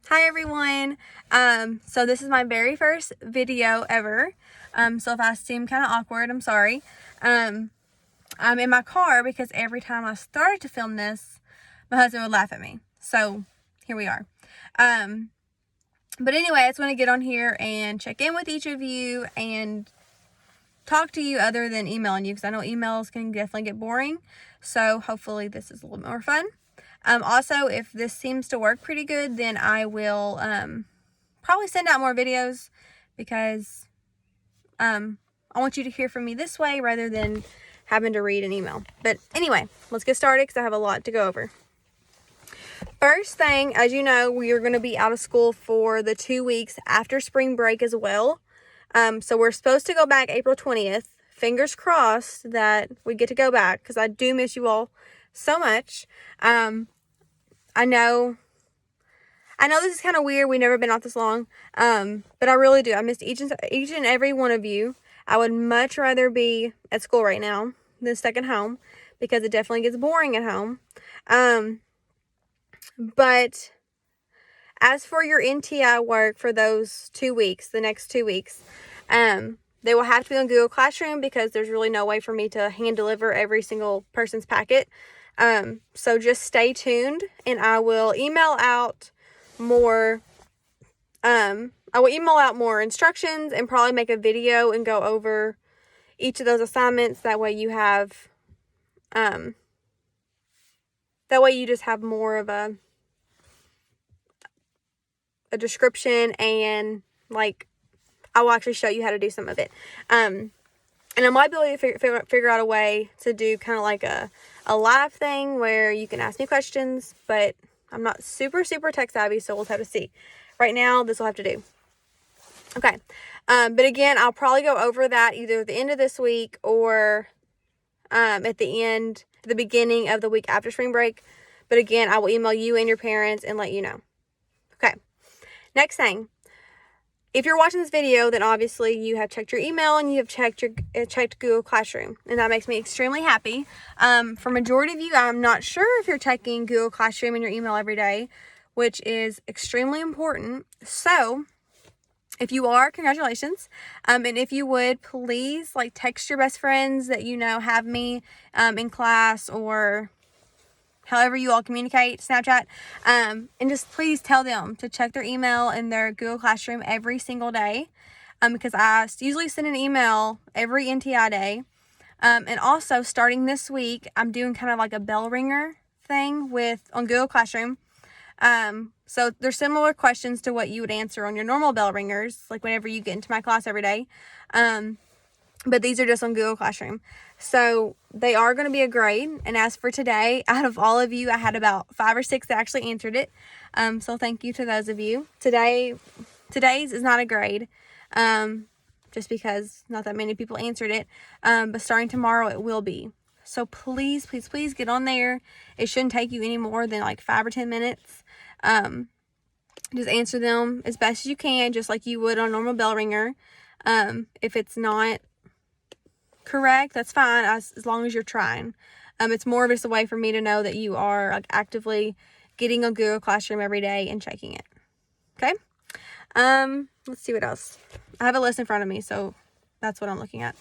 Hi everyone. So this is my very first video ever. So if I seem kind of awkward, I'm sorry. I'm in my car because every time I started to film this, my husband would laugh at me. So here we are. But anyway, I just want to get on here and check in with each of you and talk to you other than emailing you, because I know emails can definitely get boring. So hopefully this is a little more fun. Also, if this seems to work pretty good, then I will probably send out more videos, because I want you to hear from me this way rather than having to read an email. But anyway, let's get started because I have a lot to go over. First thing, as you know, we are going to be out of school for the 2 weeks after spring break as well. So we're supposed to go back April 20th. Fingers crossed that we get to go back, because I do miss you all so much. I know this is kind of weird. We've never been out this long. But I really do. I missed each and every one of you. I would much rather be at school right now than stuck at home, because it definitely gets boring at home. But as for your NTI work for those 2 weeks, the next 2 weeks, they will have to be on Google Classroom, because there's really no way for me to hand deliver every single person's packet. So just stay tuned, and I will email out more, instructions, and probably make a video and go over each of those assignments. That way you have, that way you just have more of a description, and like, I will actually show you how to do some of it. And I might be able to figure out a way to do kind of like a live thing where you can ask me questions, but I'm not super tech savvy, so we'll have to see. Right now, this will have to do. Okay. But again, I'll probably go over that either at the end of this week or at the beginning of the week after spring break. But again, I will email you and your parents and let you know. Okay. Next thing. If you're watching this video, then obviously you have checked your email and you have checked Google Classroom, and that makes me extremely happy. For majority of you, I'm not sure if you're checking Google Classroom in your email every day, which is extremely important. So if you are, congratulations. And if you would, please text your best friends that you know have me in class, or however you all communicate, Snapchat, and just please tell them to check their email and their Google Classroom every single day, because I usually send an email every NTI day. And also, starting this week, I'm doing kind of like a bell ringer thing on Google Classroom. So there's similar questions to what you would answer on your normal bell ringers, like whenever you get into my class every day. But these are just on Google Classroom. So they are going to be a grade. And as for today, out of all of you, I had about 5 or 6 that actually answered it. So thank you to those of you. Today's is not a grade, just because not that many people answered it. But starting tomorrow, it will be. So please get on there. It shouldn't take you any more than 5 or 10 minutes. Just answer them as best as you can, just like you would on a normal bell ringer. If it's not correct, that's fine, as long as you're trying. It's more of just a way for me to know that you are actively getting on Google Classroom every day and checking it. Okay. Let's see what else. I have a list in front of me, so that's what I'm looking at.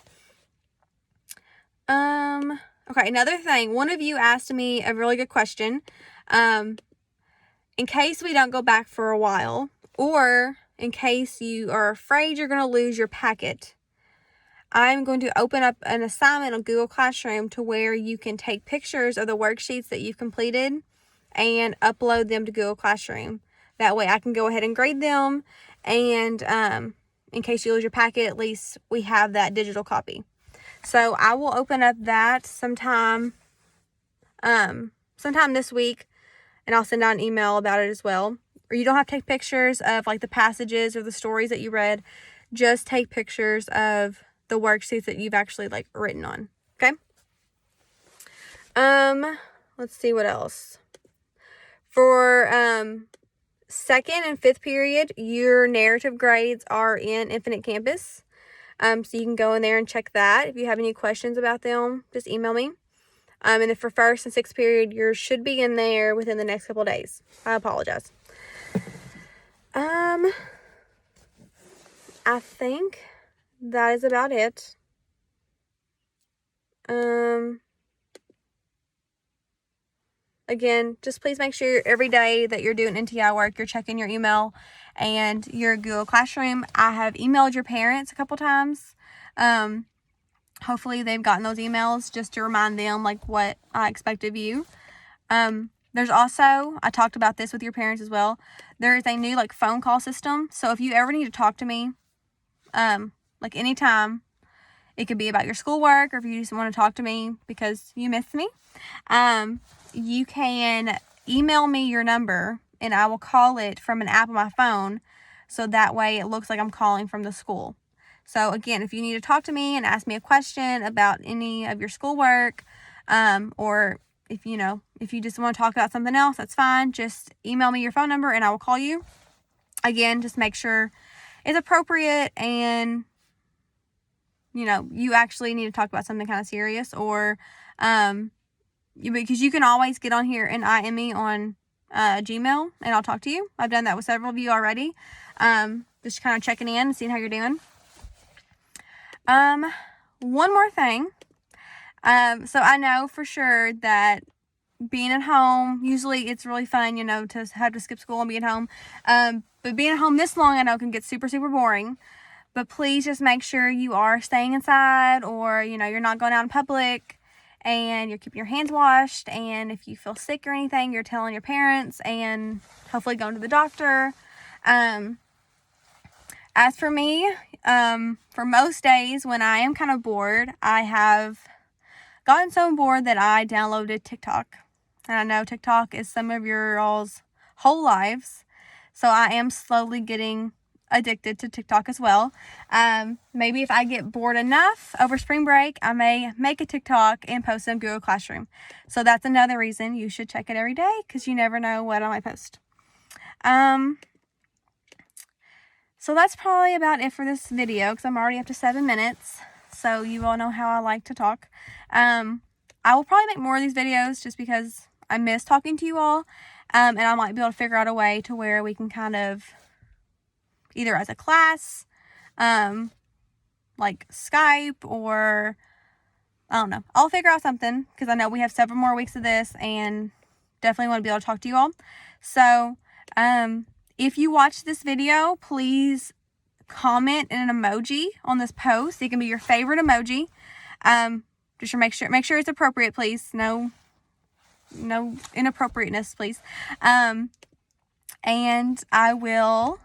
Okay, another thing. One of you asked me a really good question. In case we don't go back for a while, or in case you are afraid you're going to lose your packet, I'm going to open up an assignment on Google Classroom to where you can take pictures of the worksheets that you've completed and upload them to Google Classroom. That way I can go ahead and grade them, and in case you lose your packet, at least we have that digital copy. So I will open up that sometime this week, and I'll send out an email about it as well. Or you don't have to take pictures of the passages or the stories that you read. Just take pictures of the worksheets that you've actually written on. Okay. Let's see what else. For second and fifth period, your narrative grades are in Infinite Campus. So you can go in there and check that. If you have any questions about them, just email me. And then for first and sixth period, yours should be in there within the next couple of days. I apologize. I think that is about it. Again, just please make sure every day that you're doing NTI work, you're checking your email and your Google Classroom. I have emailed your parents a couple times. Hopefully they've gotten those emails just to remind them like what I expect of you. There's also, I talked about this with your parents as well, there is a new like phone call system. So if you ever need to talk to me, like anytime, it could be about your schoolwork, or if you just want to talk to me because you miss me, you can email me your number and I will call it from an app on my phone. So that way it looks like I'm calling from the school. So again, if you need to talk to me and ask me a question about any of your schoolwork, or if you just want to talk about something else, that's fine. Just email me your phone number and I will call you. Again, just make sure it's appropriate and you actually need to talk about something kind of serious, or because you can always get on here and IM me on Gmail and I'll talk to you. I've done that with several of you already. Just kind of checking in and seeing how you're doing. One more thing. So I know for sure that being at home, usually it's really fun, to have to skip school and be at home. But being at home this long, I know can get super, super boring. But please just make sure you are staying inside, or, you're not going out in public, and you're keeping your hands washed. And if you feel sick or anything, you're telling your parents and hopefully going to the doctor. As for me, for most days when I am kind of bored, I have gotten so bored that I downloaded TikTok. And I know TikTok is some of your all's whole lives. So I am slowly getting addicted to TikTok as well. Maybe if I get bored enough over spring break, I may make a TikTok and post it in Google Classroom. So that's another reason you should check it every day, because you never know what I might post. So that's probably about it for this video, because I'm already up to 7 minutes. So you all know how I like to talk. I will probably make more of these videos just because I miss talking to you all. And I might be able to figure out a way to where we can kind of, either as a class, like Skype, or I don't know. I'll figure out something, because I know we have several more weeks of this and definitely want to be able to talk to you all. So, if you watch this video, please comment an emoji on this post. It can be your favorite emoji. Just make sure it's appropriate, please. No inappropriateness, please. And I will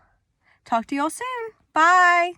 talk to you all soon. Bye.